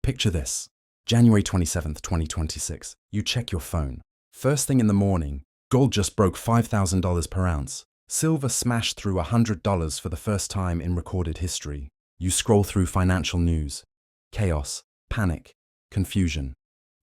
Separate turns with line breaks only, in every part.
Picture this. January 27th, 2026. You check your phone. First thing in the morning, gold just broke $5,000 per ounce. Silver smashed through $100 for the first time in recorded history. You scroll through financial news. Chaos, panic, confusion,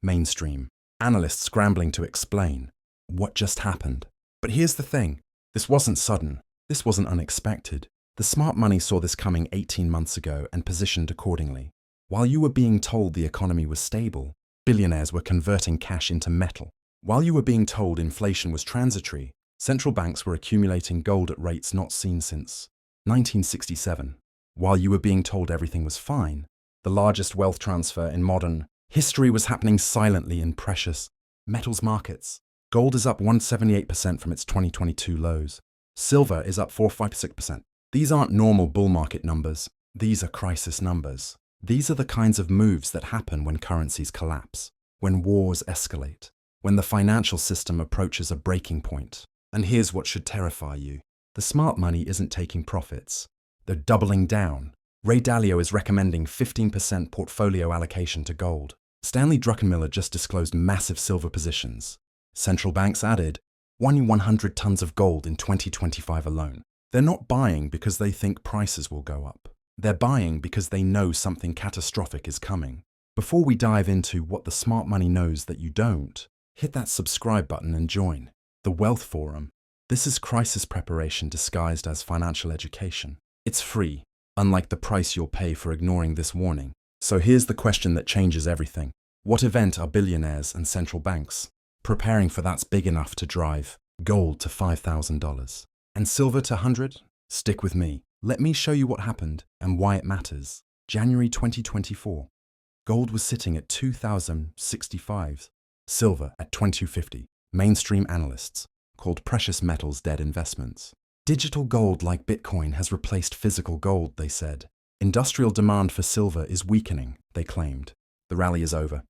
mainstream. Analysts scrambling to explain what just happened. But here's the thing. This wasn't sudden. This wasn't unexpected. The smart money saw this coming 18 months ago and positioned accordingly. While you were being told the economy was stable, billionaires were converting cash into metal. While you were being told inflation was transitory, central banks were accumulating gold at rates not seen since 1967. While you were being told everything was fine, the largest wealth transfer in modern history was happening silently in precious metals markets. Gold is up 178% from its 2022 lows. Silver is up 456%. These aren't normal bull market numbers. These are crisis numbers. These are the kinds of moves that happen when currencies collapse, when wars escalate, when the financial system approaches a breaking point. And here's what should terrify you. The smart money isn't taking profits. They're doubling down. Ray Dalio is recommending 15% portfolio allocation to gold. Stanley Druckenmiller just disclosed massive silver positions. Central banks added 100 tons of gold in 2025 alone. They're not buying because they think prices will go up. They're buying because they know something catastrophic is coming. Before we dive into what the smart money knows that you don't, hit that subscribe button and join the Wealth Forum. This is crisis preparation disguised as financial education. It's free, unlike the price you'll pay for ignoring this warning. So here's the question that changes everything. What event are billionaires and central banks preparing for that's big enough to drive gold to $5,000 and silver to 100? Stick with me. Let me show you what happened and why it matters. January 2024. Gold was sitting at $2,065. Silver at $2,250. Mainstream analysts called precious metals dead investments. Digital gold like Bitcoin has replaced physical gold, they said. Industrial demand for silver is weakening, they claimed. The rally is over.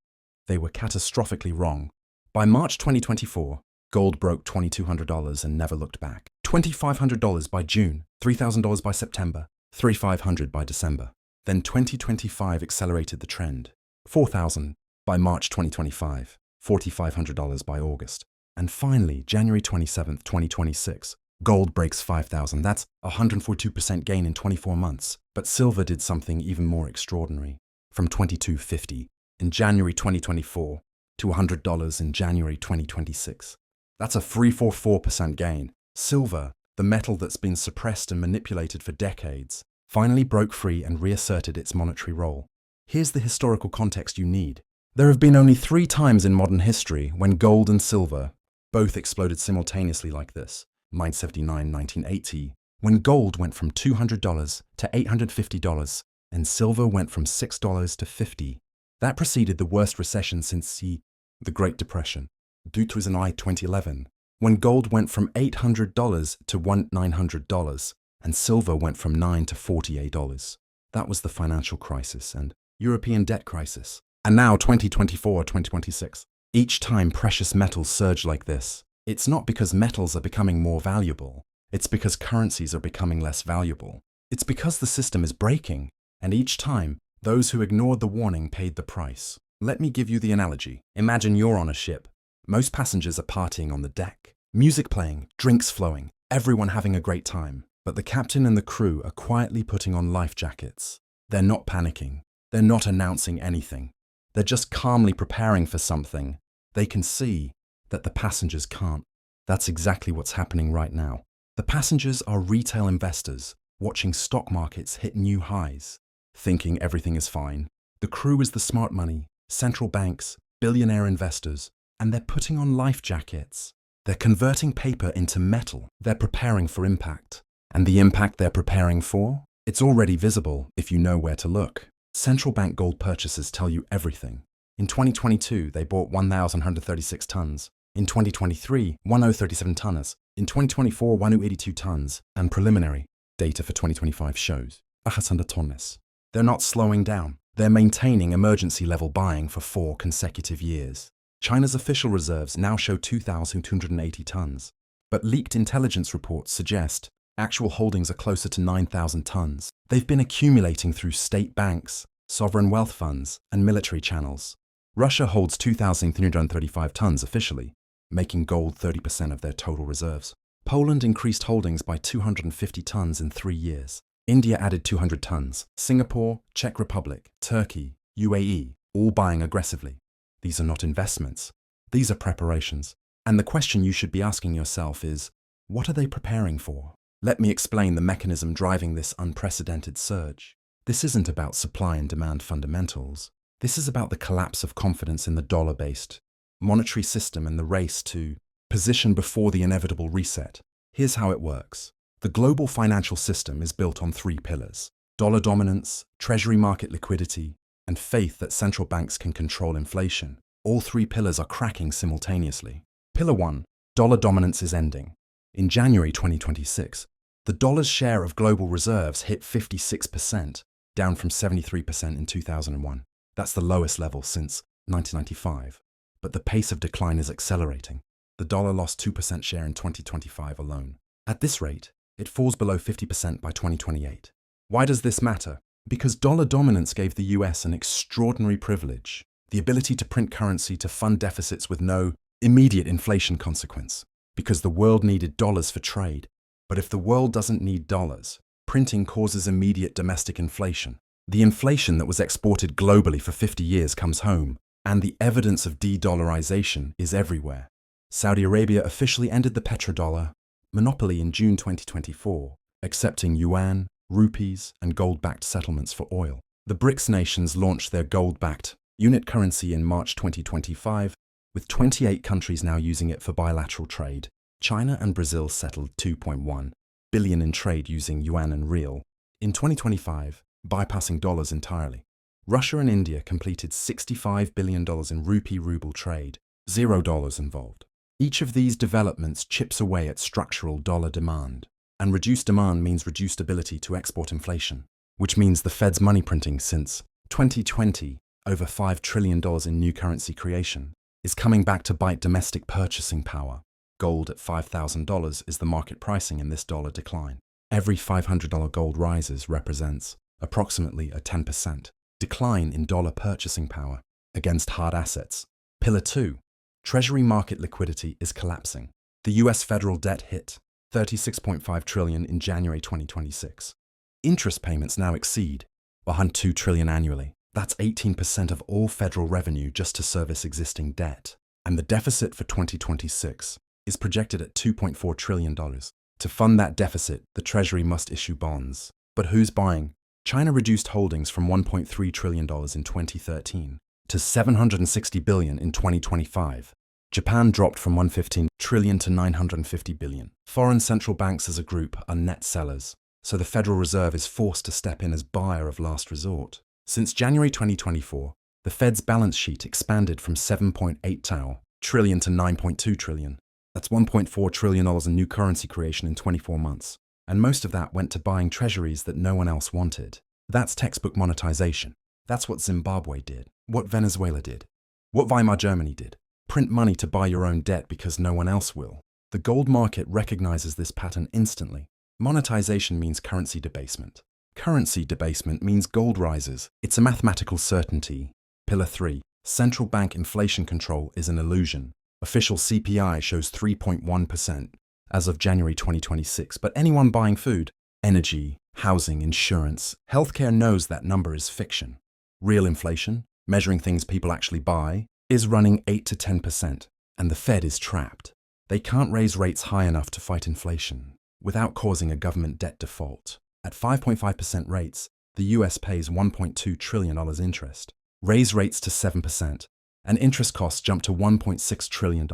They were catastrophically wrong. By March 2024, gold broke $2,200 and never looked back. $2,500 by June, $3,000 by September, $3,500 by December. Then 2025 accelerated the trend. $4,000 by March 2025, $4,500 by August. And finally, January 27th, 2026, gold breaks $5,000. That's a 142% gain in 24 months. But silver did something even more extraordinary. From $2,250 in January 2024 to $100 in January 2026. That's a 344% gain. Silver, the metal that's been suppressed and manipulated for decades, finally broke free and reasserted its monetary role. Here's the historical context you need. There have been only 3 times in modern history when gold and silver both exploded simultaneously like this. 1979, 1980, when gold went from $200 to $850 and silver went from $6 to $50. That preceded the worst recession since the Great Depression. 2011, when gold went from $800 to $1,900 and silver went from $9 to $48. That was the financial crisis and European debt crisis. And now 2024, 2026. Each time precious metals surge like this, it's not because metals are becoming more valuable. It's because currencies are becoming less valuable. It's because the system is breaking, and each time, those who ignored the warning paid the price. Let me give you the analogy. Imagine you're on a ship. Most passengers are partying on the deck. Music playing, drinks flowing, everyone having a great time. But the captain and the crew are quietly putting on life jackets. They're not panicking. They're not announcing anything. They're just calmly preparing for something. They can see that the passengers can't. That's exactly what's happening right now. The passengers are retail investors watching stock markets hit new highs, thinking everything is fine. The crew is the smart money, central banks, billionaire investors, and they're putting on life jackets. They're converting paper into metal. They're preparing for impact. And the impact they're preparing for? It's already visible if you know where to look. Central bank gold purchases tell you everything. In 2022, they bought 1,136 tons. In 2023, 1,037 tons. In 2024, 1,082 tons. And preliminary data for 2025 shows 100 tons. They're not slowing down. They're maintaining emergency level buying for 4 consecutive years. China's official reserves now show 2,280 tons. But leaked intelligence reports suggest actual holdings are closer to 9,000 tons. They've been accumulating through state banks, sovereign wealth funds, and military channels. Russia holds 2,335 tons officially, making gold 30% of their total reserves. Poland increased holdings by 250 tons in 3 years. India added 200 tons. Singapore, Czech Republic, Turkey, UAE, all buying aggressively. These are not investments. These are preparations. And the question you should be asking yourself is, what are they preparing for? Let me explain the mechanism driving this unprecedented surge. This isn't about supply and demand fundamentals. This is about the collapse of confidence in the dollar-based monetary system and the race to position before the inevitable reset. Here's how it works. The global financial system is built on 3 pillars: dollar dominance, treasury market liquidity, and faith that central banks can control inflation. All 3 pillars are cracking simultaneously. Pillar 1, dollar dominance is ending. In January 2026, the dollar's share of global reserves hit 56%, down from 73% in 2001. That's the lowest level since 1995. But the pace of decline is accelerating. The dollar lost 2% share in 2025 alone. At this rate, it falls below 50% by 2028. Why does this matter? Because dollar dominance gave the US an extraordinary privilege, the ability to print currency to fund deficits with no immediate inflation consequence. Because the world needed dollars for trade. But if the world doesn't need dollars, printing causes immediate domestic inflation. The inflation that was exported globally for 50 years comes home, and the evidence of de-dollarization is everywhere. Saudi Arabia officially ended the petrodollar monopoly in June 2024, accepting yuan, rupees, and gold-backed settlements for oil. The BRICS nations launched their gold-backed unit currency in March 2025, with 28 countries now using it for bilateral trade. China and Brazil settled $2.1 billion in trade using yuan and real in 2025, bypassing dollars entirely. Russia and India completed $65 billion in rupee-ruble trade, $0 involved. Each of these developments chips away at structural dollar demand. And reduced demand means reduced ability to export inflation, which means the Fed's money printing since 2020, over $5 trillion in new currency creation, is coming back to bite domestic purchasing power. Gold at $5,000 is the market pricing in this dollar decline. Every $500 gold rises represents approximately a 10% decline in dollar purchasing power against hard assets. Pillar 2. Treasury market liquidity is collapsing. The US federal debt hit $36.5 trillion in January 2026. Interest payments now exceed $102 trillion annually. That's 18% of all federal revenue just to service existing debt. And the deficit for 2026 is projected at $2.4 trillion. To fund that deficit, the Treasury must issue bonds. But who's buying? China reduced holdings from $1.3 trillion in 2013 to $760 billion in 2025. Japan dropped from $115 trillion to $950 billion. Foreign central banks as a group are net sellers, so the Federal Reserve is forced to step in as buyer of last resort. Since January 2024, the Fed's balance sheet expanded from $7.8 trillion to $9.2 trillion. That's $1.4 trillion in new currency creation in 24 months. And most of that went to buying treasuries that no one else wanted. That's textbook monetization. That's what Zimbabwe did, what Venezuela did, what Weimar Germany did. Print money to buy your own debt because no one else will. The gold market recognizes this pattern instantly. Monetization means currency debasement. Currency debasement means gold rises. It's a mathematical certainty. Pillar 3. Central bank inflation control is an illusion. Official CPI shows 3.1% as of January 2026, but anyone buying food, energy, housing, insurance, healthcare knows that number is fiction. Real inflation, measuring things people actually buy, is running 8 to 10%, and the Fed is trapped. They can't raise rates high enough to fight inflation without causing a government debt default. At 5.5% rates, the US pays $1.2 trillion interest. Raise rates to 7%, and interest costs jump to $1.6 trillion.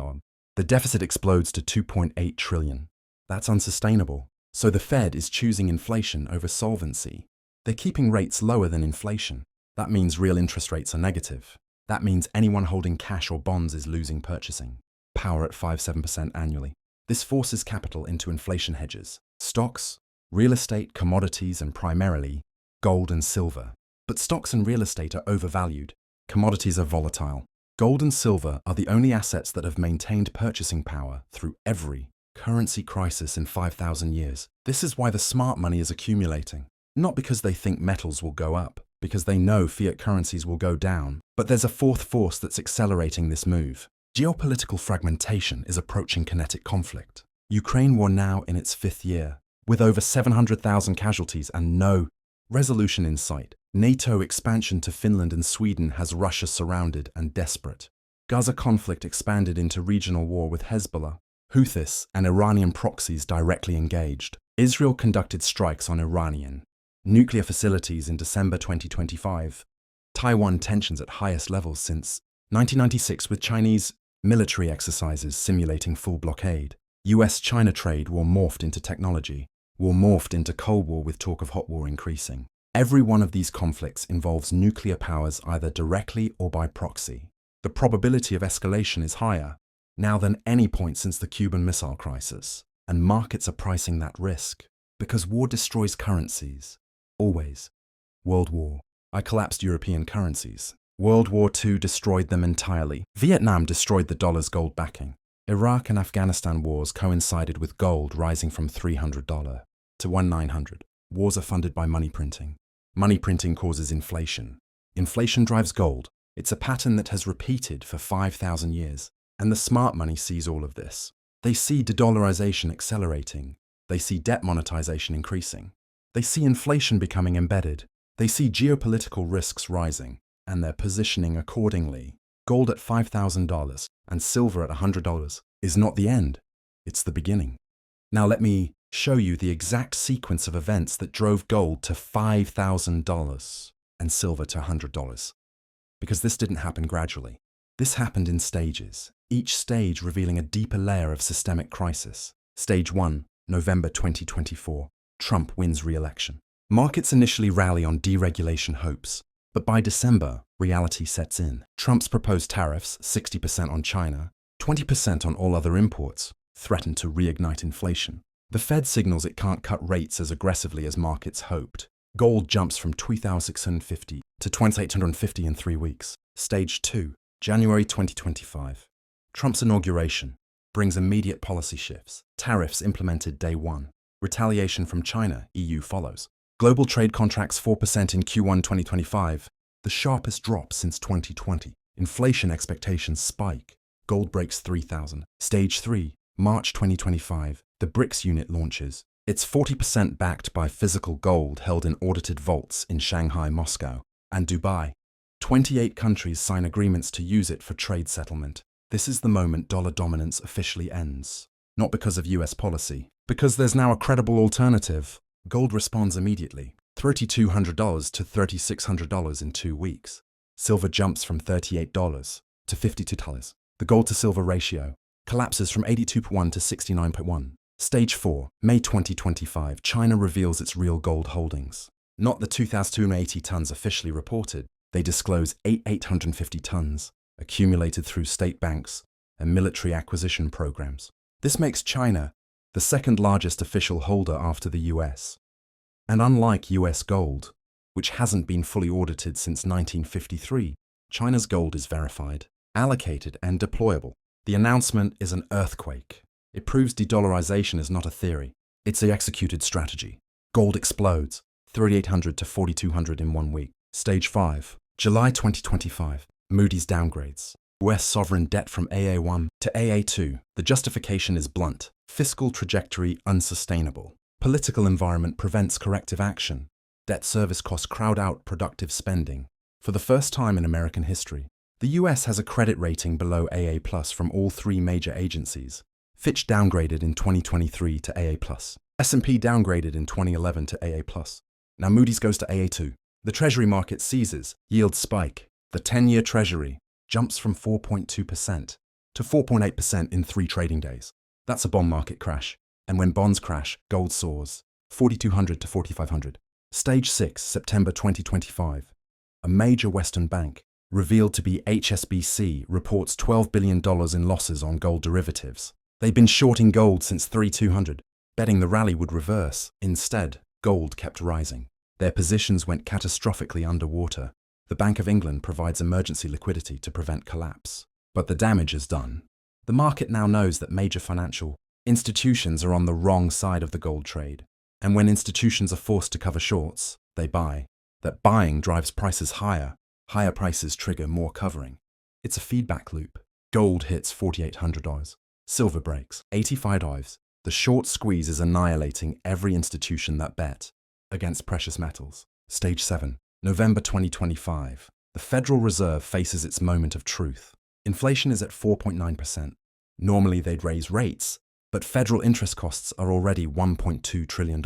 The deficit explodes to $2.8 trillion. That's unsustainable. So the Fed is choosing inflation over solvency. They're keeping rates lower than inflation. That means real interest rates are negative. That means anyone holding cash or bonds is losing purchasing power at 5-7% annually. This forces capital into inflation hedges: stocks, real estate, commodities, and primarily gold and silver. But stocks and real estate are overvalued. Commodities are volatile. Gold and silver are the only assets that have maintained purchasing power through every currency crisis in 5,000 years. This is why the smart money is accumulating. Not because they think metals will go up, because they know fiat currencies will go down. But there's a fourth force that's accelerating this move. Geopolitical fragmentation is approaching kinetic conflict. Ukraine war now in its 5th year, with over 700,000 casualties and no resolution in sight. NATO expansion to Finland and Sweden has Russia surrounded and desperate. Gaza conflict expanded into regional war with Hezbollah, Houthis, and Iranian proxies directly engaged. Israel conducted strikes on Iranian nuclear facilities in December 2025. Taiwan tensions at highest levels since 1996 with Chinese military exercises simulating full blockade. US-China trade war morphed into technology. War morphed into Cold War with talk of hot war increasing. Every one of these conflicts involves nuclear powers either directly or by proxy. The probability of escalation is higher now than any point since the Cuban Missile Crisis, and markets are pricing that risk. Because war destroys currencies. Always. World War. I collapsed European currencies. World War II destroyed them entirely. Vietnam destroyed the dollar's gold backing. Iraq and Afghanistan wars coincided with gold rising from $300 to $1,900. Wars are funded by money printing. Money printing causes inflation. Inflation drives gold. It's a pattern that has repeated for 5,000 years. And the smart money sees all of this. They see de-dollarization accelerating. They see debt monetization increasing. They see inflation becoming embedded. They see geopolitical risks rising, and they're positioning accordingly. Gold at $5,000 and silver at $100 is not the end. It's the beginning. Now let me show you the exact sequence of events that drove gold to $5,000 and silver to $100. Because this didn't happen gradually. This happened in stages, each stage revealing a deeper layer of systemic crisis. Stage 1, November 2024. Trump wins re-election. Markets initially rally on deregulation hopes, but by December, reality sets in. Trump's proposed tariffs, 60% on China, 20% on all other imports, threaten to reignite inflation. The Fed signals it can't cut rates as aggressively as markets hoped. Gold jumps from $2,650 to $2,850 in 3 weeks. Stage 2, January 2025. Trump's inauguration brings immediate policy shifts. Tariffs implemented day 1. Retaliation from China, EU follows. Global trade contracts 4% in Q1 2025, the sharpest drop since 2020. Inflation expectations spike. Gold breaks 3,000. Stage 3, March 2025, the BRICS unit launches. It's 40% backed by physical gold held in audited vaults in Shanghai, Moscow, and Dubai. 28 countries sign agreements to use it for trade settlement. This is the moment dollar dominance officially ends. Not because of US policy, because there's now a credible alternative. Gold responds immediately, $3,200 to $3,600 in 2 weeks. Silver jumps from $38 to $52. The gold-to-silver ratio collapses from 82:1 to 69:1. Stage 4, May 2025, China reveals its real gold holdings. Not the 2,280 tons officially reported. They disclose 850 tons, accumulated through state banks and military acquisition programs. This makes China the second largest official holder after the US. And unlike US gold, which hasn't been fully audited since 1953, China's gold is verified, allocated, and deployable. The announcement is an earthquake. It proves de-dollarization is not a theory. It's an executed strategy. Gold explodes, 3,800 to 4,200 in 1 week. Stage 5, July 2025. Moody's downgrades US sovereign debt from AA1 to AA2. The justification is blunt. Fiscal trajectory unsustainable. Political environment prevents corrective action. Debt service costs crowd out productive spending. For the first time in American history, the US has a credit rating below AA+ from all 3 major agencies. Fitch downgraded in 2023 to AA+. S&P downgraded in 2011 to AA+. Now Moody's goes to AA2. The Treasury market seizes. Yields spike. The 10-year Treasury jumps from 4.2% to 4.8% in 3 trading days. That's a bond market crash. And when bonds crash, gold soars, 4,200 to 4,500. Stage 6, September 2025. A major Western bank, revealed to be HSBC, reports $12 billion in losses on gold derivatives. They've been shorting gold since 3,200, betting the rally would reverse. Instead, gold kept rising. Their positions went catastrophically underwater. The Bank of England provides emergency liquidity to prevent collapse. But the damage is done. The market now knows that major financial institutions are on the wrong side of the gold trade. And when institutions are forced to cover shorts, they buy. that buying drives prices higher. Higher prices trigger more covering. It's a feedback loop. Gold hits $4,800. Silver breaks $85. The short squeeze is annihilating every institution that bet against precious metals. Stage 7, November 2025. The Federal Reserve faces its moment of truth. Inflation is at 4.9%. Normally they'd raise rates, but federal interest costs are already $1.2 trillion.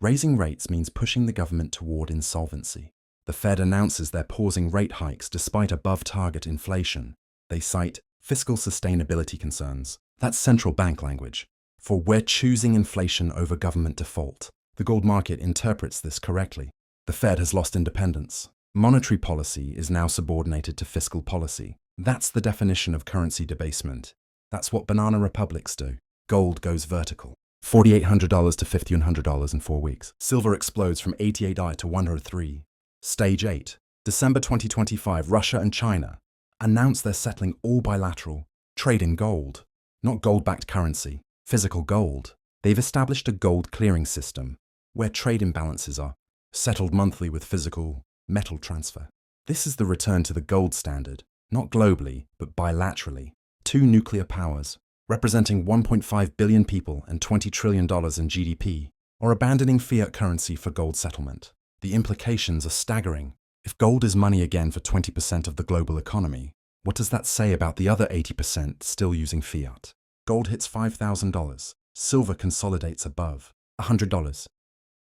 Raising rates means pushing the government toward insolvency. The Fed announces they're pausing rate hikes despite above-target inflation. They cite fiscal sustainability concerns. That's central bank language. For we're choosing inflation over government default. The gold market interprets this correctly. The Fed has lost independence. Monetary policy is now subordinated to fiscal policy. That's the definition of currency debasement. That's what banana republics do. Gold goes vertical. $4,800 to $1,500 in 4 weeks. Silver explodes from $88 to $103. Stage 8. December 2025, Russia and China announce they're settling all bilateral trade in gold. Not gold-backed currency, physical gold. They've established a gold clearing system where trade imbalances are settled monthly with physical metal transfer. This is the return to the gold standard, not globally, but bilaterally. Two nuclear powers, representing 1.5 billion people and $20 trillion in GDP, are abandoning fiat currency for gold settlement. The implications are staggering. If gold is money again for 20% of the global economy, what does that say about the other 80% still using fiat? Gold hits $5,000. Silver consolidates above $100.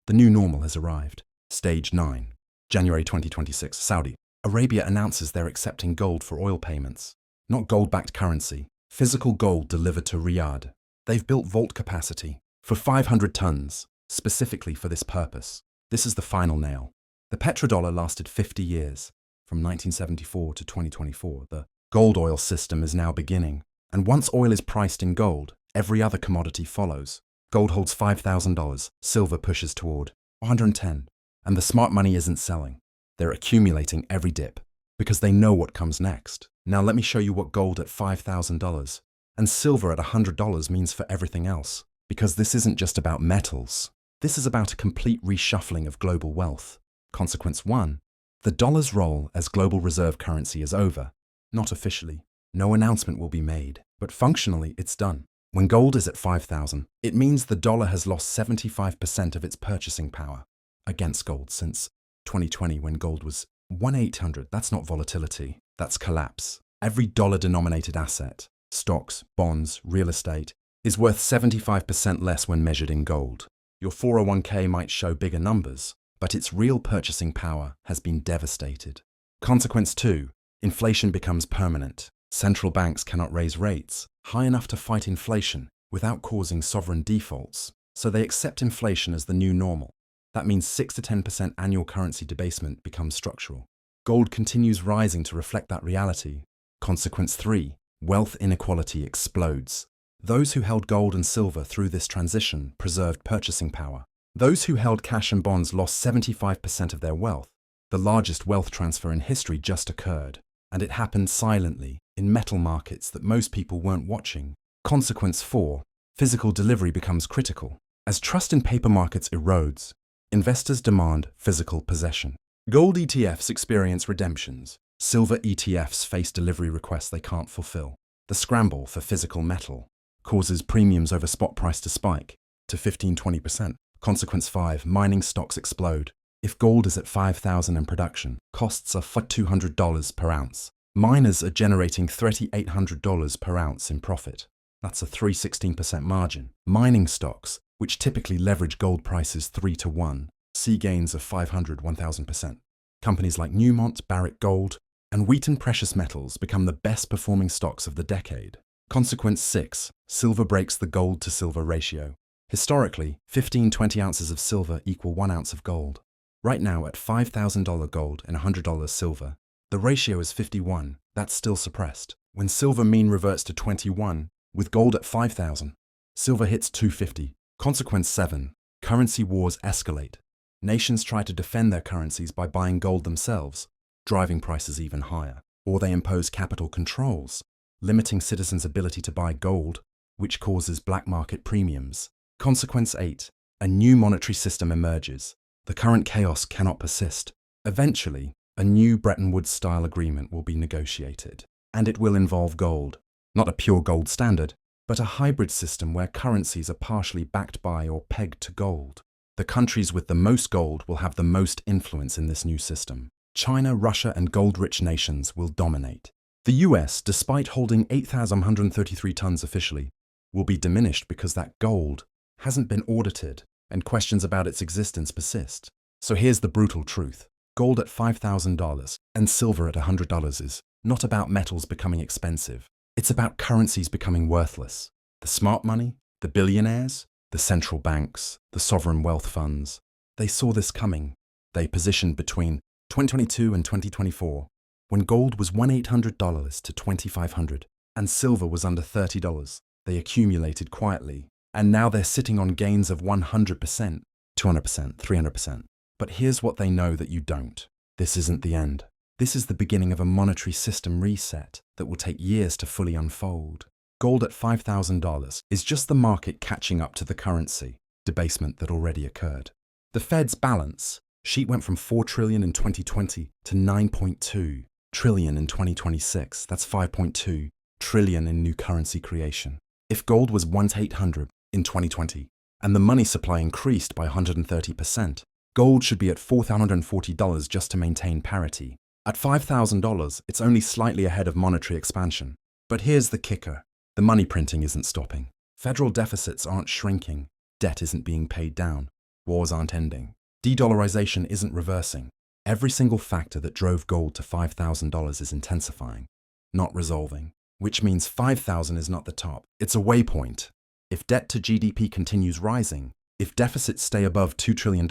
The new normal has arrived. Stage 9. January 2026, Saudi Arabia announces they're accepting gold for oil payments. Not gold-backed currency, physical gold delivered to Riyadh. They've built vault capacity for 500 tons, specifically for this purpose. This is the final nail. The petrodollar lasted 50 years. From 1974 to 2024, the gold oil system is now beginning. And once oil is priced in gold, every other commodity follows. Gold holds $5,000, silver pushes toward 110. And the smart money isn't selling. They're accumulating every dip because they know what comes next. Now let me show you what gold at $5,000 and silver at $100 means for everything else. Because this isn't just about metals. This is about a complete reshuffling of global wealth. Consequence 1. The dollar's role as global reserve currency is over. Not officially. No announcement will be made, but functionally it's done. When gold is at 5,000, it means the dollar has lost 75% of its purchasing power against gold since 2020 when gold was 1,800. That's not volatility, that's collapse. Every dollar-denominated asset, stocks, bonds, real estate, is worth 75% less when measured in gold. Your 401k might show bigger numbers, but its real purchasing power has been devastated. Consequence 2. Inflation becomes permanent. Central banks cannot raise rates high enough to fight inflation without causing sovereign defaults, so they accept inflation as the new normal. That means 6 to 10% annual currency debasement becomes structural. Gold continues rising to reflect that reality. Consequence 3. Wealth inequality explodes. Those who held gold and silver through this transition preserved purchasing power. Those who held cash and bonds lost 75% of their wealth. The largest wealth transfer in history just occurred, and it happened silently in metal markets that most people weren't watching. Consequence 4. Physical delivery becomes critical. As trust in paper markets erodes, investors demand physical possession. Gold ETFs experience redemptions. Silver ETFs face delivery requests they can't fulfill. The scramble for physical metal causes premiums over spot price to spike to 15–20%. Consequence 5. Mining stocks explode. If gold is at 5,000 in production, costs are $200 per ounce. Miners are generating $3,800 per ounce in profit. That's a 316% margin. Mining stocks, which typically leverage gold prices 3 to 1, see gains of 500–1,000%. Companies like Newmont, Barrick Gold, and Wheaton Precious Metals become the best performing stocks of the decade. Consequence 6. Silver breaks the gold to silver ratio. Historically, 15–20 ounces of silver equal 1 ounce of gold. Right now, at $5,000 gold and $100 silver, the ratio is 51. That's still suppressed. When silver mean reverts to 21, with gold at 5,000, silver hits 250. Consequence 7. Currency wars escalate. Nations try to defend their currencies by buying gold themselves, driving prices even higher. Or they impose capital controls, limiting citizens' ability to buy gold, which causes black market premiums. Consequence 8. A new monetary system emerges. The current chaos cannot persist. Eventually, a new Bretton Woods-style agreement will be negotiated, and it will involve gold. Not a pure gold standard, but a hybrid system where currencies are partially backed by or pegged to gold. The countries with the most gold will have the most influence in this new system. China, Russia, and gold-rich nations will dominate. The US, despite holding 8,133 tons officially, will be diminished because that gold hasn't been audited and questions about its existence persist. So here's the brutal truth. Gold at $5,000 and silver at $100 is not about metals becoming expensive. It's about currencies becoming worthless. The smart money, the billionaires, the central banks, the sovereign wealth funds, they saw this coming. They positioned between 2022 and 2024, when gold was $1,800 to $2,500 and silver was under $30. They accumulated quietly, and now they're sitting on gains of 100%, 200%, 300%. But here's what they know that you don't. This isn't the end. This is the beginning of a monetary system reset that will take years to fully unfold. Gold at $5,000 is just the market catching up to the currency debasement that already occurred. The Fed's balance sheet went from $4 trillion in 2020 to $9.2 trillion in 2026. That's $5.2 trillion in new currency creation. If gold was 1 to 800 in 2020 and the money supply increased by 130%, gold should be at $4,040 just to maintain parity. At $5,000, it's only slightly ahead of monetary expansion. But here's the kicker. The money printing isn't stopping. Federal deficits aren't shrinking. Debt isn't being paid down. Wars aren't ending. De-dollarization isn't reversing. Every single factor that drove gold to $5,000 is intensifying, not resolving. Which means 5,000 is not the top. It's a waypoint. If debt to GDP continues rising, if deficits stay above $2 trillion,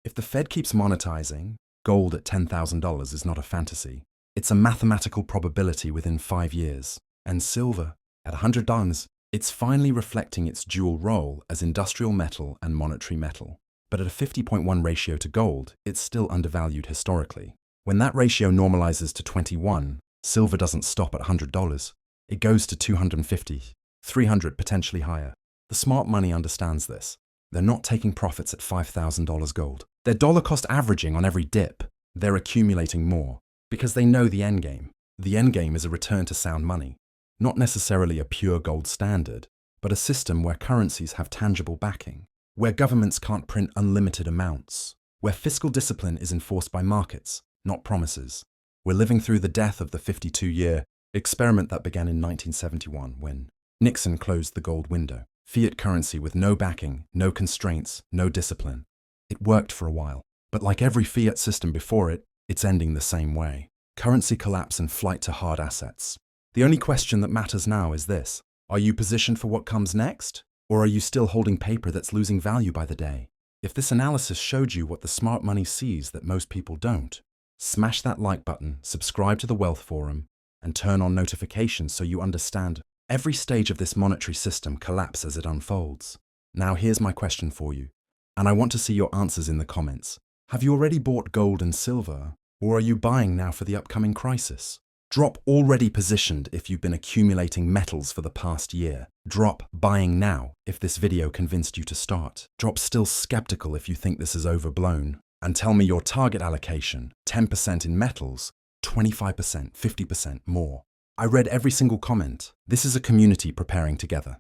if the Fed keeps monetizing, gold at $10,000 is not a fantasy. It's a mathematical probability within 5 years. And silver, at $100, it's finally reflecting its dual role as industrial metal and monetary metal. But at a 50.1 ratio to gold, it's still undervalued historically. When that ratio normalizes to 21, silver doesn't stop at $100. It goes to 250, 300, potentially higher. The smart money understands this. They're not taking profits at $5,000 gold. They're dollar cost averaging on every dip. They're accumulating more because they know the end game. The end game is a return to sound money. Not necessarily a pure gold standard, but a system where currencies have tangible backing, where governments can't print unlimited amounts, where fiscal discipline is enforced by markets, not promises. We're living through the death of the 52-year experiment that began in 1971 when Nixon closed the gold window. Fiat currency with no backing, no constraints, no discipline. It worked for a while, but like every fiat system before it, it's ending the same way. Currency collapse and flight to hard assets. The only question that matters now is this. Are you positioned for what comes next? Or are you still holding paper that's losing value by the day? If this analysis showed you what the smart money sees that most people don't, smash that like button, subscribe to the Wealth Forum, and turn on notifications so you understand every stage of this monetary system collapse as it unfolds. Now here's my question for you, and I want to see your answers in the comments. Have you already bought gold and silver, or are you buying now for the upcoming crisis? Drop already positioned if you've been accumulating metals for the past year. Drop buying now if this video convinced you to start. Drop still skeptical if you think this is overblown. And tell me your target allocation, 10% in metals, 25%, 50% more. I read every single comment. This is a community preparing together.